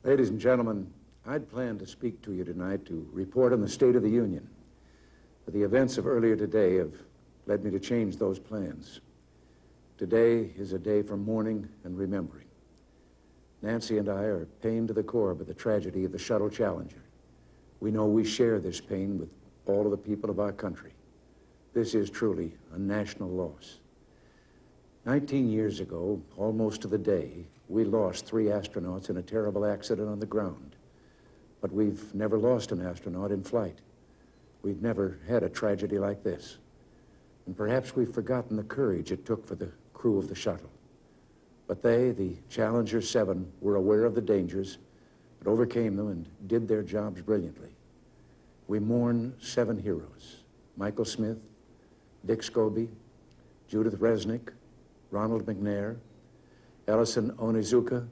Ladies and gentlemen, I'd planned to speak to you tonight to report on the State of the Union. But the events of earlier today have led me to change those plans. Today is a day for mourning and remembering. Nancy and I are pained to the core by the tragedy of the Shuttle Challenger. We know we share this pain with all of the people of our country. This is truly a national loss. 19 years ago, almost to the day, we lost 3 astronauts in a terrible accident on the ground. But we've never lost an astronaut in flight. We've never had a tragedy like this. And perhaps we've forgotten the courage it took for the crew of the shuttle. But they, the Challenger 7, were aware of the dangers, but overcame them and did their jobs brilliantly. We mourn 7 heroes: Michael Smith, Dick Scobie, Judith Resnick, Ronald McNair, Ellison Onizuka,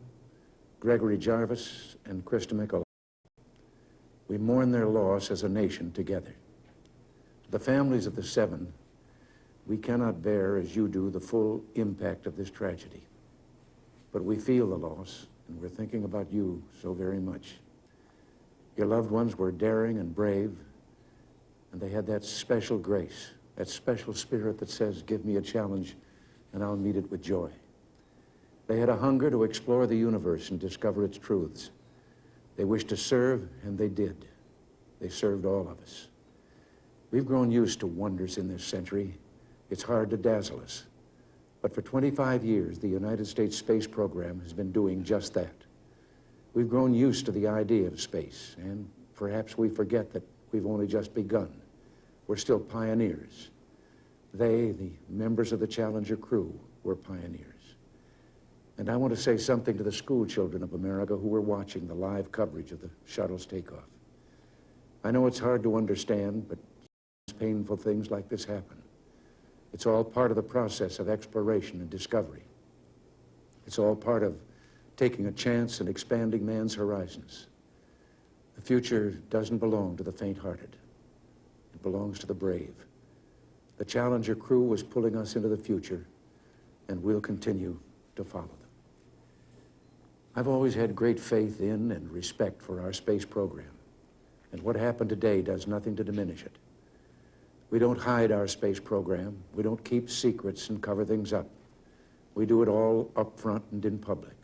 Gregory Jarvis, and Krista Mickel. We mourn their loss as a nation together. To the families of the 7, we cannot bear, as you do, the full impact of this tragedy. But we feel the loss, and we're thinking about you so very much. Your loved ones were daring and brave, and they had that special grace, that special spirit that says, give me a challenge, and I'll meet it with joy. They had a hunger to explore the universe and discover its truths. They wished to serve, and they did. They served all of us. We've grown used to wonders in this century. It's hard to dazzle us. But for 25 years, the United States space program has been doing just that. We've grown used to the idea of space, and perhaps we forget that we've only just begun. We're still pioneers. They, the members of the Challenger crew, were pioneers. And I want to say something to the school children of America who were watching the live coverage of the shuttle's takeoff. I know it's hard to understand, but painful things like this happen. It's all part of the process of exploration and discovery. It's all part of taking a chance and expanding man's horizons. The future doesn't belong to the faint-hearted. It belongs to the brave. The Challenger crew was pulling us into the future, and we'll continue to follow them. I've always had great faith in and respect for our space program, and what happened today does nothing to diminish it. We don't hide our space program. We don't keep secrets and cover things up. We do it all up front and in public.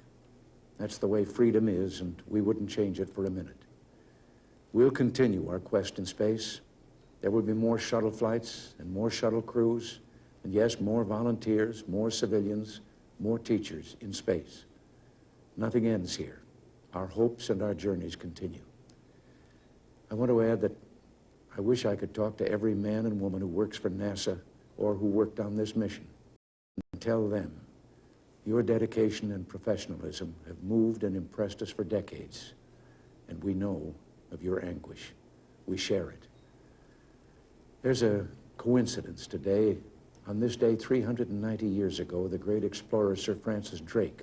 That's the way freedom is, and we wouldn't change it for a minute. We'll continue our quest in space. There will be more shuttle flights and more shuttle crews, and yes, more volunteers, more civilians, more teachers in space. Nothing ends here. Our hopes and our journeys continue. I want to add that I wish I could talk to every man and woman who works for NASA or who worked on this mission and tell them your dedication and professionalism have moved and impressed us for decades, and we know of your anguish. We share it. There's a coincidence today. On this day, 390 years ago, the great explorer Sir Francis Drake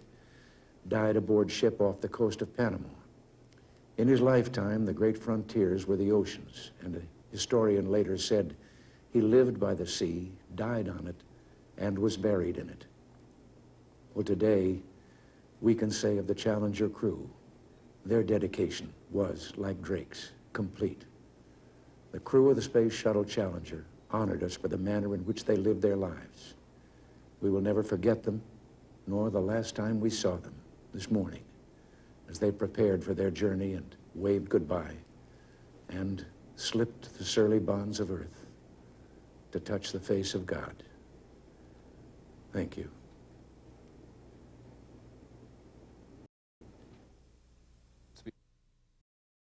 died aboard ship off the coast of Panama. In his lifetime, the great frontiers were the oceans, and a historian later said he lived by the sea, died on it, and was buried in it. Well, today, we can say of the Challenger crew, their dedication was, like Drake's, complete. The crew of the Space Shuttle Challenger honored us for the manner in which they lived their lives. We will never forget them, nor the last time we saw them this morning, as they prepared for their journey and waved goodbye and slipped the surly bonds of earth to touch the face of God. Thank you.